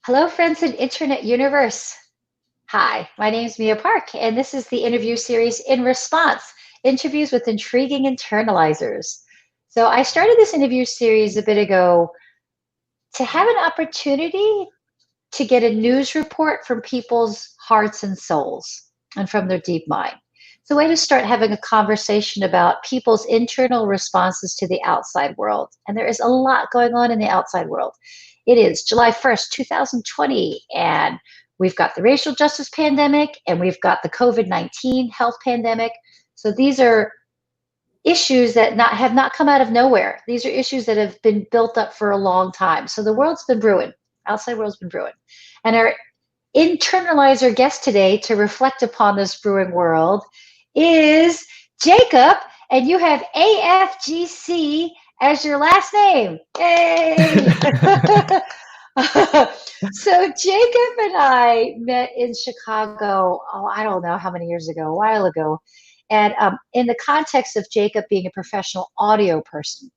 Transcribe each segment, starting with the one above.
Hello, friends in Internet Universe. Hi, my name is Mia Park, and this is the interview series In Response, interviews with intriguing internalizers. So I started this interview series a bit ago to have an opportunity to get a news report from people's hearts and souls and from their deep mind. It's a way to start having a conversation about people's internal responses to the outside world. And there is a lot going on in the outside world. It is July 1st, 2020, and we've got the racial justice pandemic and we've got the COVID-19 health pandemic. So these are issues that have not come out of nowhere. These are issues that have been built up for a long time. So the world's been brewing, outside world's been brewing. And our internalizer guest today to reflect upon this brewing world is Jacob, and you have AFGC as your last name. Yay! So Jacob and I met in Chicago, I don't know how many years ago, a while ago, and in the context of Jacob being a professional audio person.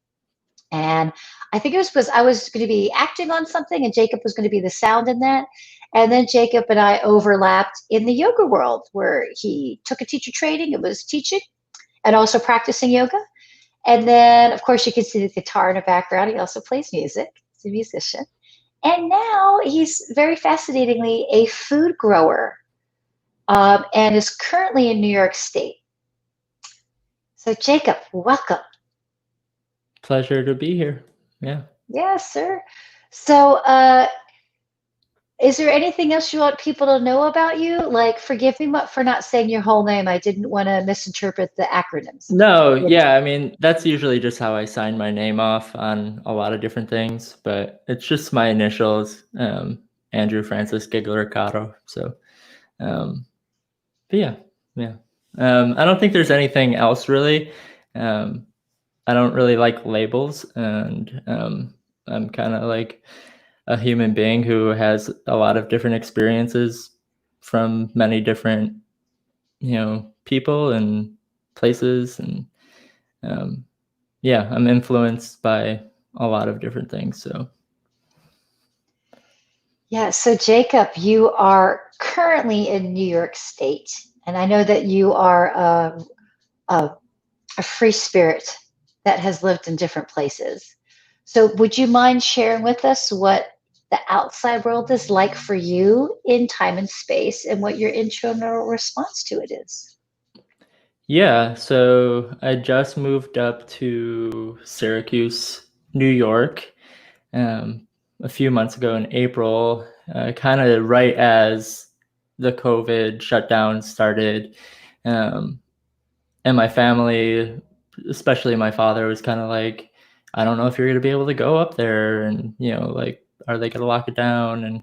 And I think it was because I was going to be acting on something and Jacob was going to be the sound in that. And then Jacob and I overlapped in the yoga world where he took a teacher training and was teaching and also practicing yoga. And then, of course, you can see the guitar in the background. He also plays music. He's a musician. And now he's very fascinatingly a food grower and is currently in New York State. So, Jacob, welcome. Pleasure to be here. Yeah. Yes, sir. So, is there anything else you want people to know about you? Like, forgive me for not saying your whole name. I didn't want to misinterpret the acronyms. No, yeah, I mean, that's usually just how I sign my name off on a lot of different things, but it's just my initials, Andrew Francis Gigler-Caro. So, but yeah. I don't think there's anything else really. I don't really like labels, and I'm kind of like a human being who has a lot of different experiences from many different, people and places, and yeah, I'm influenced by a lot of different things. So Yeah, so Jacob, you are currently in New York State, and I know that you are a, a free spirit that has lived in different places. So, would you mind sharing with us what the outside world is like for you in time and space and what your internal response to it is? yeah, so I just moved up to Syracuse, New York, a few months ago in April, kind of right as the COVID shutdown started. Um, and my family, especially my father, was kind of like, I don't know if you're going to be able to go up there, and like, are they going to lock it down?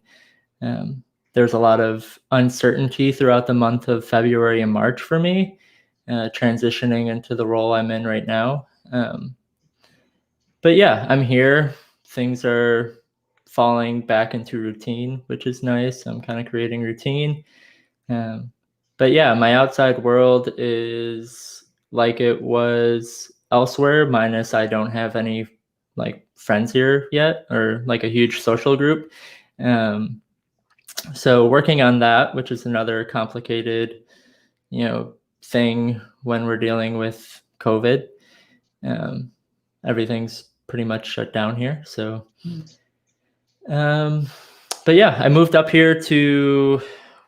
And there's a lot of uncertainty throughout the month of February and March for me, transitioning into the role I'm in right now. But yeah, I'm here. Things are falling back into routine, which is nice. I'm kind of creating routine. But yeah, my outside world is like it was elsewhere, minus I don't have any like friends here yet, or like a huge social group. So working on that, which is another complicated, thing when we're dealing with COVID. Everything's pretty much shut down here. So, but yeah, I moved up here to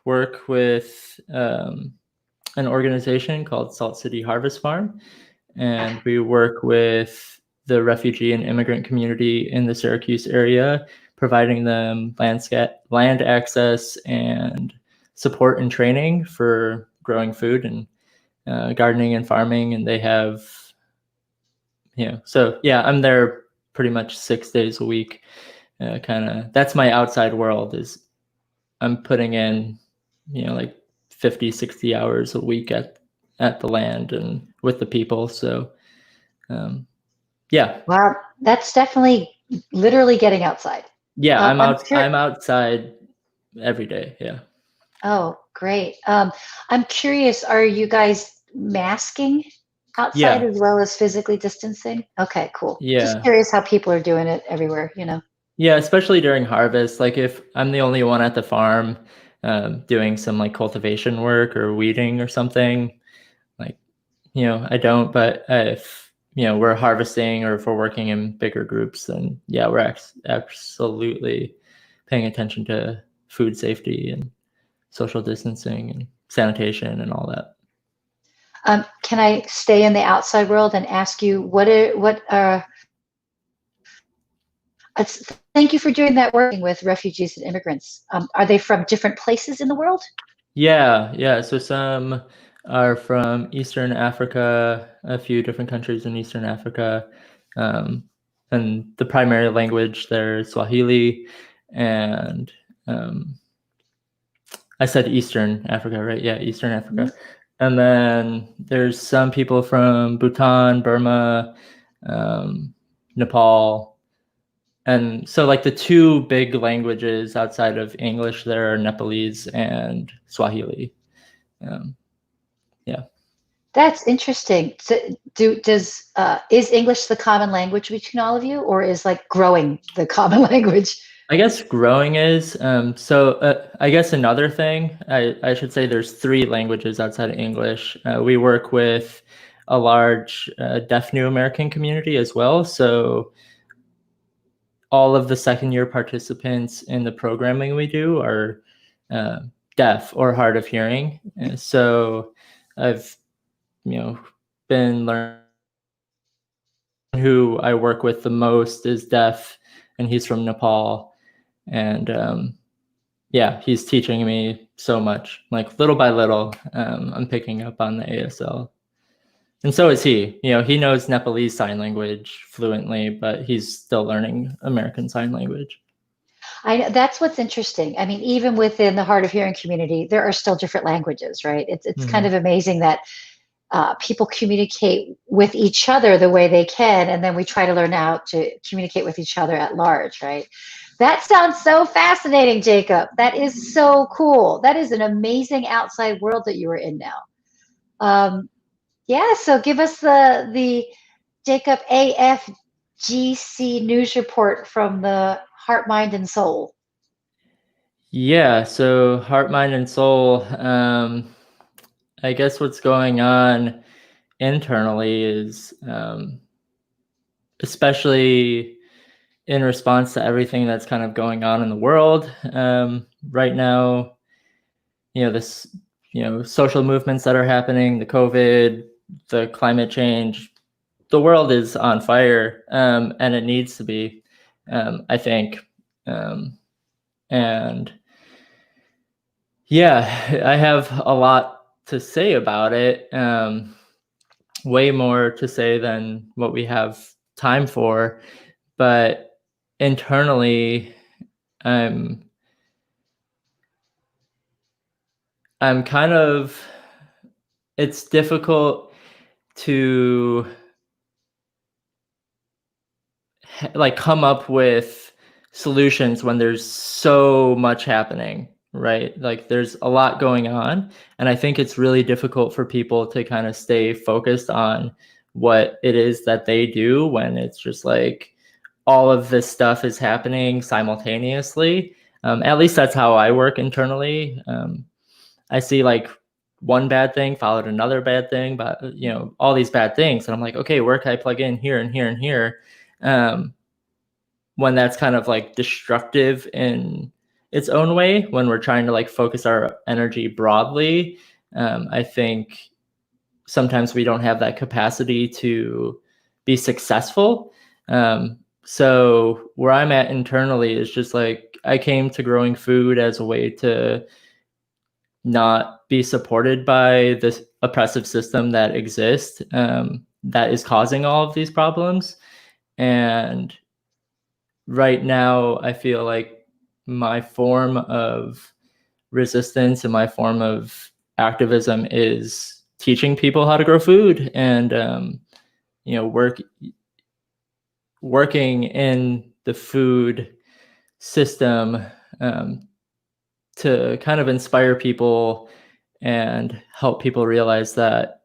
work with an organization called Salt City Harvest Farm, and we work with the refugee and immigrant community in the Syracuse area, providing them land access and support and training for growing food and gardening and farming. And they have, so yeah, I'm there pretty much 6 days a week. That's my outside world, is I'm putting in, like 50, 60 hours a week at the land and with the people. So, yeah. Wow, that's definitely literally getting outside. Yeah, I'm I'm outside every day. Yeah. Oh, great. I'm curious, are you guys masking outside Yeah. as well as physically distancing? Okay, cool. Just Yeah. curious how people are doing it everywhere. Yeah, especially during harvest. Like if I'm the only one at the farm doing some like cultivation work or weeding or something, like, I don't, but if, we're harvesting or if we're working in bigger groups, then yeah, we're absolutely paying attention to food safety and social distancing and sanitation and all that. Can I stay in the outside world and ask you thank you for doing that working with refugees and immigrants. Are they from different places in the world? Yeah. So some are from Eastern Africa, a few different countries in Eastern Africa. And the primary language there is Swahili. And I said Eastern Africa, right? Yeah, Eastern Africa. Mm-hmm. And then there's some people from Bhutan, Burma, Nepal. And so like the two big languages outside of English there are Nepalese and Swahili. Yeah. That's interesting. So is English the common language between all of you, or is like growing the common language? I guess growing is. I guess another thing, I should say there's three languages outside of English. We work with a large deaf New American community as well. So all of the second year participants in the programming we do are deaf or hard of hearing. And so I've, been learning. Who I work with the most is deaf, and he's from Nepal. And yeah, he's teaching me so much. Like little by little, I'm picking up on the ASL. And so is he. He knows Nepalese sign language fluently, but he's still learning American Sign Language. That's what's interesting. I mean, even within the hard of hearing community, there are still different languages, right? It's kind of amazing that people communicate with each other the way they can, and then we try to learn how to communicate with each other at large, right? That sounds so fascinating, Jacob. That is so cool. That is an amazing outside world that you are in now. Yeah, so give us the Jacob AFGC news report from the Heart, Mind, and Soul. Yeah, so Heart, Mind, and Soul. I guess what's going on internally is, especially in response to everything that's kind of going on in the world right now, this, social movements that are happening, the COVID, the climate change, the world is on fire, and it needs to be, I think. And yeah, I have a lot to say about it, way more to say than what we have time for. But internally, I'm kind of, it's difficult to like come up with solutions when there's so much happening, right? Like there's a lot going on, and I think it's really difficult for people to kind of stay focused on what it is that they do when it's just like all of this stuff is happening simultaneously. At least that's how I work internally. I see like one bad thing followed another bad thing, but all these bad things, and I'm like, okay, where can I plug in here and here and here? When that's kind of like destructive in its own way, when we're trying to like focus our energy broadly, I think sometimes we don't have that capacity to be successful. So where I'm at internally is just like, I came to growing food as a way to not be supported by this oppressive system that exists, that is causing all of these problems. And right now, I feel like my form of resistance and my form of activism is teaching people how to grow food and, working in the food system, to kind of inspire people and help people realize that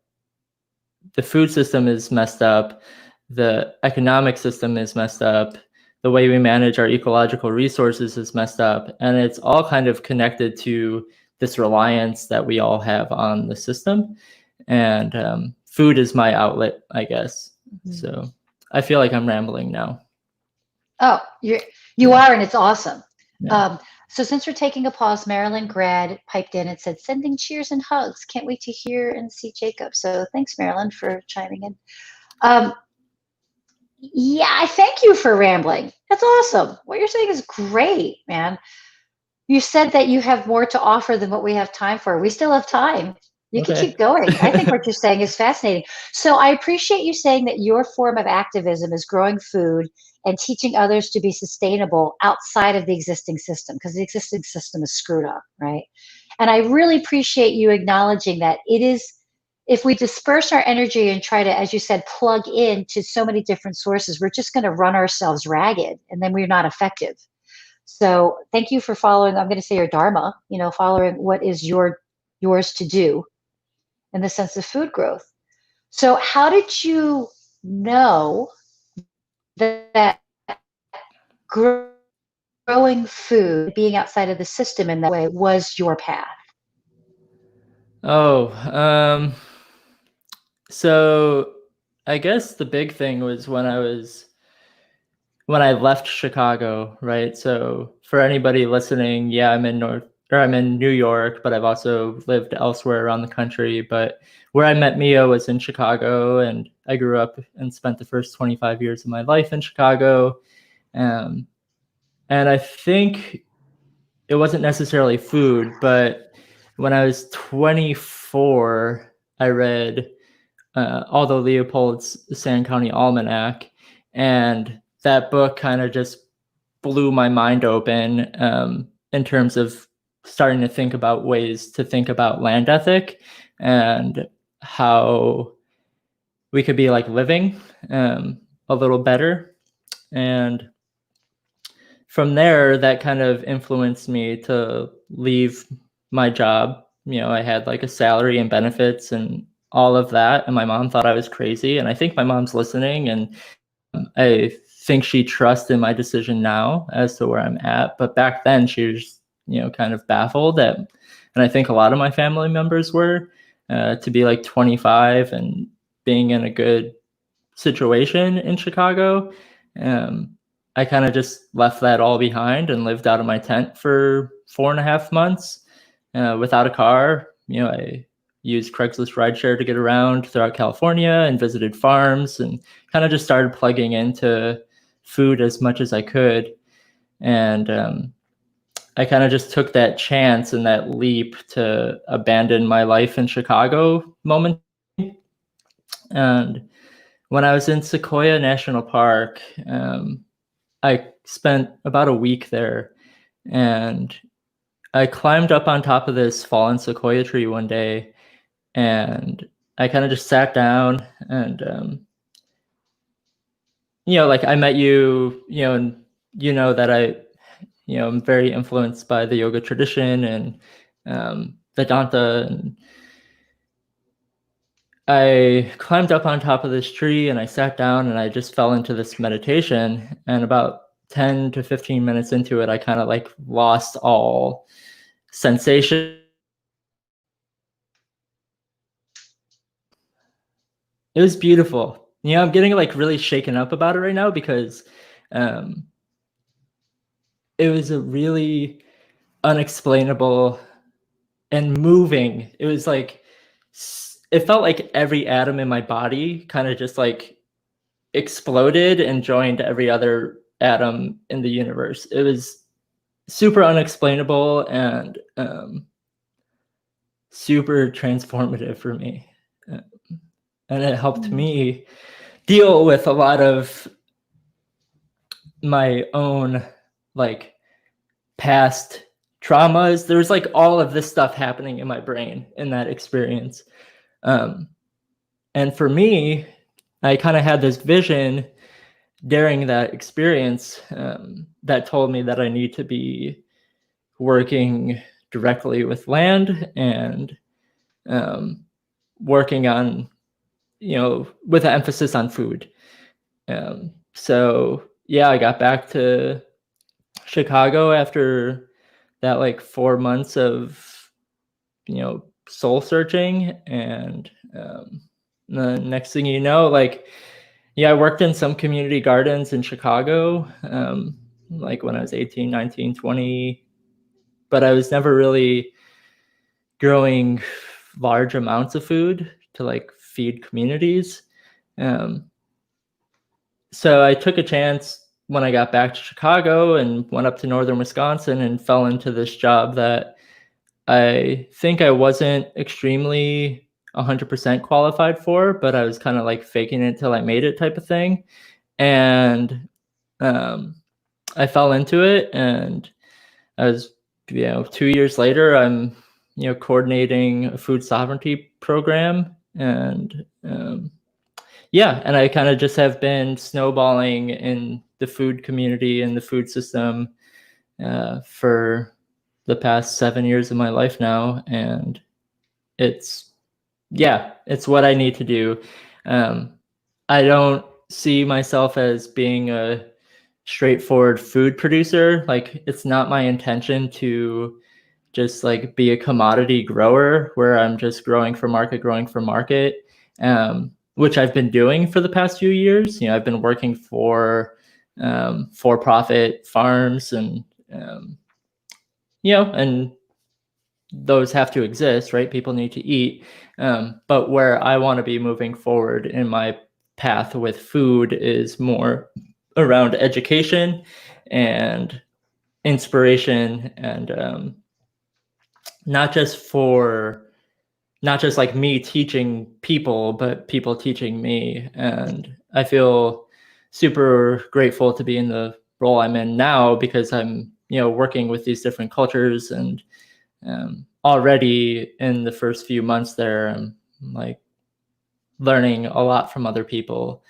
the food system is messed up, the economic system is messed up, the way we manage our ecological resources is messed up. And it's all kind of connected to this reliance that we all have on the system. And food is my outlet, I guess. Mm-hmm. So I feel like I'm rambling now. Oh, you are, and it's awesome. Yeah. So since we're taking a pause, Marilyn Grad piped in and said, sending cheers and hugs. Can't wait to hear and see Jacob. So thanks, Marilyn, for chiming in. Yeah, I thank you for rambling. That's awesome. What you're saying is great, man. You said that you have more to offer than what we have time for. We still have time. You can keep going. I think what you're saying is fascinating. So I appreciate you saying that your form of activism is growing food and teaching others to be sustainable outside of the existing system, because the existing system is screwed up, right? And I really appreciate you acknowledging that it is, if we disperse our energy and try to, as you said, plug into so many different sources, we're just going to run ourselves ragged, and then we're not effective. So thank you for following, I'm going to say your dharma, following what is yours to do in the sense of food growth. So how did you know that growing food, being outside of the system in that way, was your path? So I guess the big thing was when I left Chicago, right? So for anybody listening, yeah, I'm in New York, but I've also lived elsewhere around the country. But where I met Mia was in Chicago, and I grew up and spent the first 25 years of my life in Chicago. And I think it wasn't necessarily food, but when I was 24, I read Aldo Leopold's Sand County Almanac, and that book kind of just blew my mind open in terms of starting to think about ways to think about land ethic and how we could be like living a little better. And from there, that kind of influenced me to leave my job. I had like a salary and benefits and all of that, and my mom thought I was crazy, and I think my mom's listening, and I think she trusts in my decision now as to where I'm at. But back then she was, kind of baffled at, and I think a lot of my family members were, to be like 25 and being in a good situation in Chicago. I kind of just left that all behind and lived out of my tent for 4.5 months without a car. I used Craigslist rideshare to get around throughout California and visited farms and kind of just started plugging into food as much as I could. And I kind of just took that chance and that leap to abandon my life in Chicago momentarily. And when I was in Sequoia National Park, I spent about a week there, and I climbed up on top of this fallen sequoia tree one day, and I kind of just sat down and, like I met you, and that I'm very influenced by the yoga tradition and Vedanta. And I climbed up on top of this tree and I sat down and I just fell into this meditation. And about 10 to 15 minutes into it, I kind of like lost all sensation. It was beautiful. I'm getting like really shaken up about it right now because it was a really unexplainable and moving. It was like, it felt like every atom in my body kind of just like exploded and joined every other atom in the universe. It was super unexplainable and super transformative for me. And it helped me deal with a lot of my own like past traumas. There was like all of this stuff happening in my brain in that experience. And for me, I kind of had this vision during that experience that told me that I need to be working directly with land and working on, with an emphasis on food. So yeah, I got back to Chicago after that, like 4 months of, soul searching. And the next thing you know, like, yeah, I worked in some community gardens in Chicago, like when I was 18, 19, 20, but I was never really growing large amounts of food to like feed communities. Um, so I took a chance when I got back to Chicago and went up to northern Wisconsin and fell into this job that I think I wasn't extremely 100% qualified for, but I was kind of like faking it till I made it type of thing. And um, I fell into it, and I was, 2 years later, I'm, coordinating a food sovereignty program. And yeah, and I kind of just have been snowballing in the food community and the food system for the past 7 years of my life now. And it's, yeah, it's what I need to do. I don't see myself as being a straightforward food producer. Like, it's not my intention to just like be a commodity grower where I'm just growing for market, which I've been doing for the past few years. I've been working for-profit farms, and and those have to exist, right? People need to eat. But where I want to be moving forward in my path with food is more around education and inspiration, and not just like me teaching people, but people teaching me. And I feel super grateful to be in the role I'm in now, because I'm, working with these different cultures. And already in the first few months there, I'm like learning a lot from other people.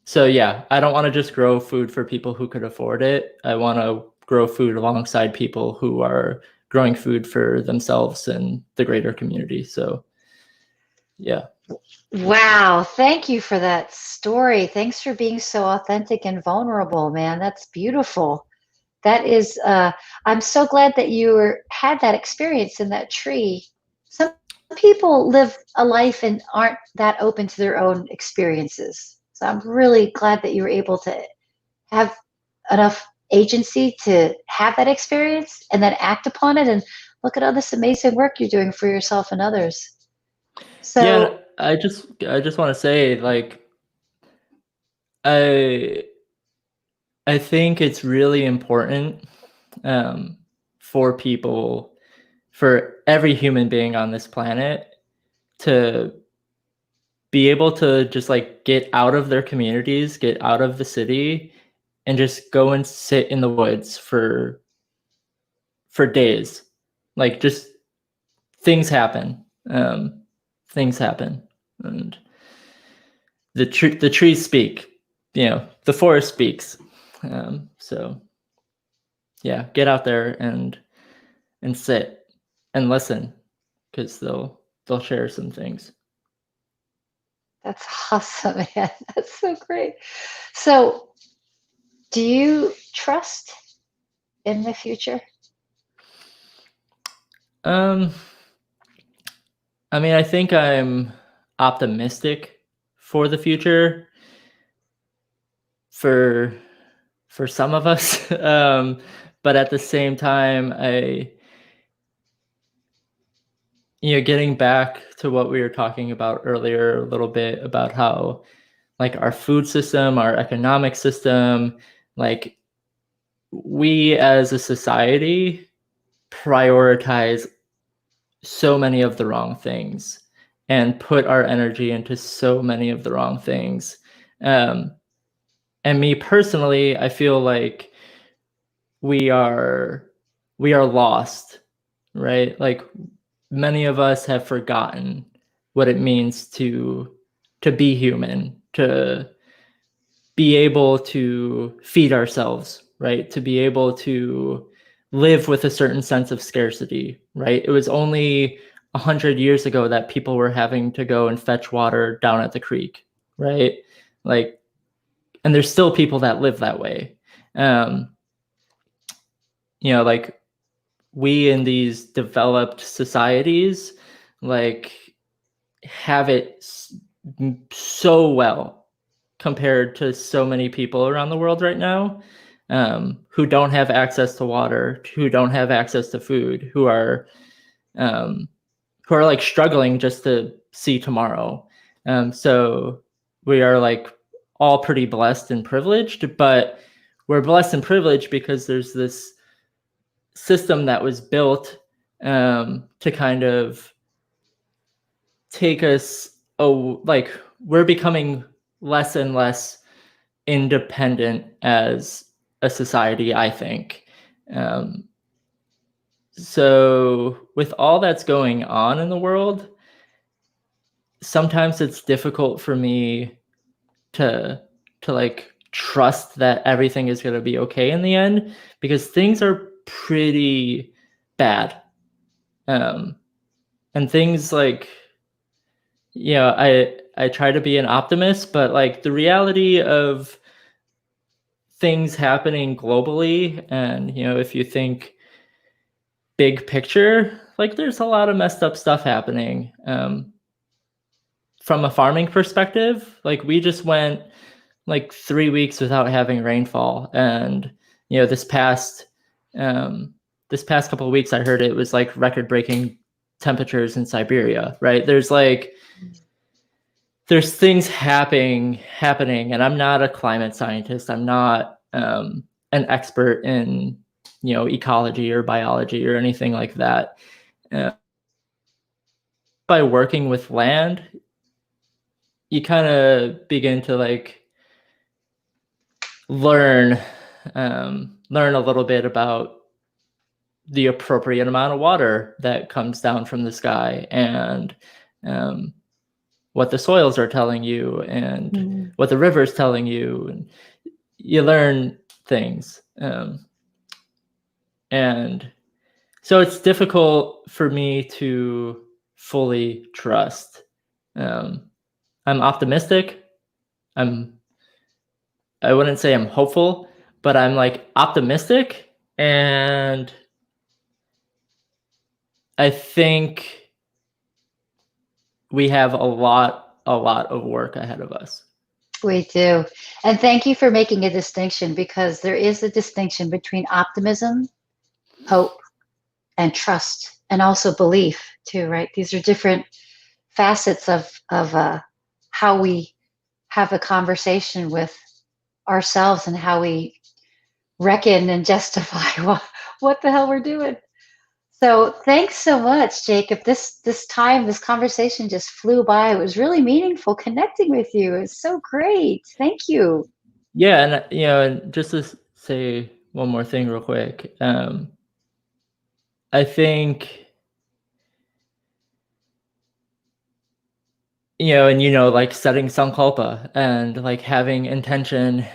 So yeah, I don't want to just grow food for people who could afford it. I want to grow food alongside people who are growing food for themselves and the greater community. So yeah. Wow, thank you for that story. Thanks for being so authentic and vulnerable, man. That's beautiful. That is, I'm so glad that had that experience in that tree. Some people live a life and aren't that open to their own experiences. So I'm really glad that you were able to have enough agency to have that experience and then act upon it, and look at all this amazing work you're doing for yourself and others. Yeah, So I just want to say, like, I think it's really important, for people, for every human being on this planet, to be able to just like get out of their communities, get out of the city, and just go and sit in the woods for days. Like, just things happen. Things happen, and the trees speak. The forest speaks. So yeah, get out there and sit and listen, because they'll share some things. that's awesome, man. That's so great. So, do you trust in the future? Um, I mean, I think I'm optimistic for the future for some of us, but at the same time, getting back to what we were talking about earlier a little bit about how, like, our food system, our economic system, like, we as a society prioritize so many of the wrong things and put our energy into so many of the wrong things. And me personally, I feel like we are lost, right? Like, many of us have forgotten what it means to be human, to be able to feed ourselves, right? To be able to live with a certain sense of scarcity, right? It was only 100 years ago that people were having to go and fetch water down at the creek, right? Like, and there's still people that live that way. Like we in these developed societies, like have it so well compared to so many people around the world right now, who don't have access to water, who don't have access to food, who are like struggling just to see tomorrow. So we are like all pretty blessed and privileged, but we're blessed and privileged because there's this system that was built to kind of take us, like we're becoming less and less independent as a society, I think. So with all that's going on in the world, sometimes it's difficult for me to like trust that everything is going to be okay in the end, because things are pretty bad. And things like, I try to be an optimist, but like the reality of things happening globally, and if you think big picture, like there's a lot of messed up stuff happening. From a farming perspective, like we just went like 3 weeks without having rainfall, and this past couple of weeks I heard it was like record-breaking temperatures in Siberia, right? There's things happening, and I'm not a climate scientist. I'm not an expert in ecology or biology or anything like that. By working with land, you kind of begin to like learn a little bit about the appropriate amount of water that comes down from the sky, and what the soils are telling you, and what the river's telling you, and you learn things. And so it's difficult for me to fully trust. I'm optimistic. I wouldn't say I'm hopeful, but I'm like optimistic, and I think we have a lot of work ahead of us. We do. And thank you for making a distinction, because there is a distinction between optimism, hope, and trust, and also belief too, right? These are different facets of how we have a conversation with ourselves, and how we reckon and justify what the hell we're doing. So thanks so much, Jacob. This conversation just flew by. It was really meaningful connecting with you. It's so great. Thank you. Yeah, and just to say one more thing real quick, I think like setting sankalpa and like having intention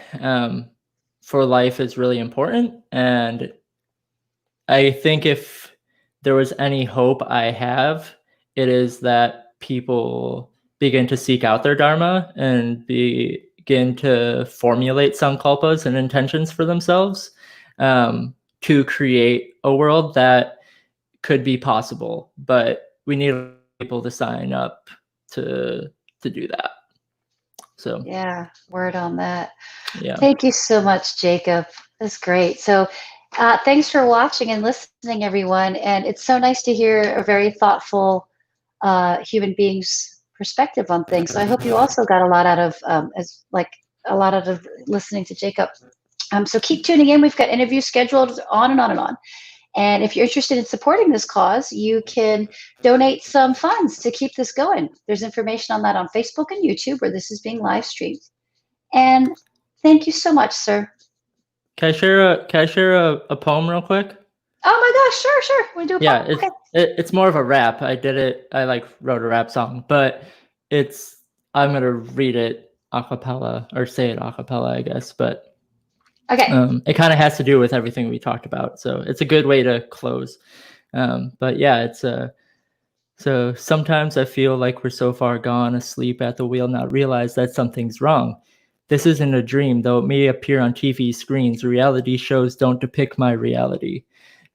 for life is really important. And I think if there was any hope I have, it is that people begin to seek out their dharma and begin to formulate sankalpas and intentions for themselves, to create a world that could be possible. But we need people to sign up to do that. So yeah, word on that. Yeah. Thank you so much, Jacob. That's great. So thanks for watching and listening, everyone. And it's so nice to hear a very thoughtful human being's perspective on things. So I hope you also got a lot out of listening to Jacob. So keep tuning in. We've got interviews scheduled on and on and on. And if you're interested in supporting this cause, you can donate some funds to keep this going. There's information on that on Facebook and YouTube, where this is being live streamed. And thank you so much, sir. Can I share a poem real quick? Oh my gosh, sure. We do a poem. Yeah, it's more of a rap. I wrote a rap song, but I'm gonna read it a cappella, or say it a cappella, I guess. But okay, it kind of has to do with everything we talked about, so it's a good way to close. But yeah, it's so sometimes I feel like we're so far gone asleep at the wheel, not realize that something's wrong. This isn't a dream, though it may appear on TV screens. Reality shows don't depict my reality.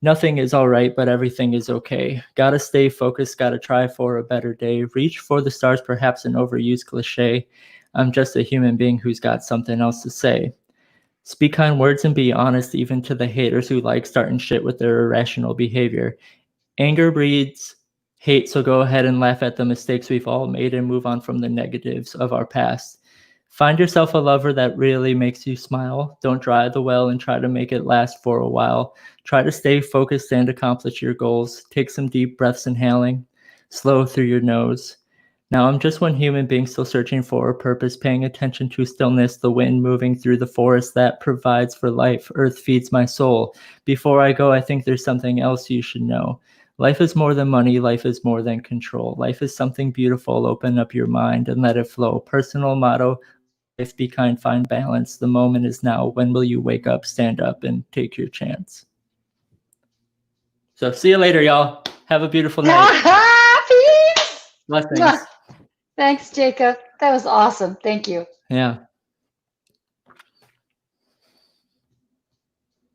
Nothing is all right, but everything is okay. Gotta stay focused, gotta try for a better day. Reach for the stars, perhaps an overused cliche. I'm just a human being who's got something else to say. Speak kind words and be honest, even to the haters who like starting shit with their irrational behavior. Anger breeds hate, so go ahead and laugh at the mistakes we've all made and move on from the negatives of our past. Find yourself a lover that really makes you smile. Don't dry the well and try to make it last for a while. Try to stay focused and accomplish your goals. Take some deep breaths, inhaling, slow through your nose. Now I'm just one human being still searching for a purpose, paying attention to stillness, the wind moving through the forest that provides for life. Earth feeds my soul. Before I go, I think there's something else you should know. Life is more than money. Life is more than control. Life is something beautiful. Open up your mind and let it flow. Personal motto: life, be kind, find balance. The moment is now. When will you wake up, stand up, and take your chance? So see you later, y'all. Have a beautiful night. Peace. Blessings. Thanks, Jacob. That was awesome. Thank you. Yeah.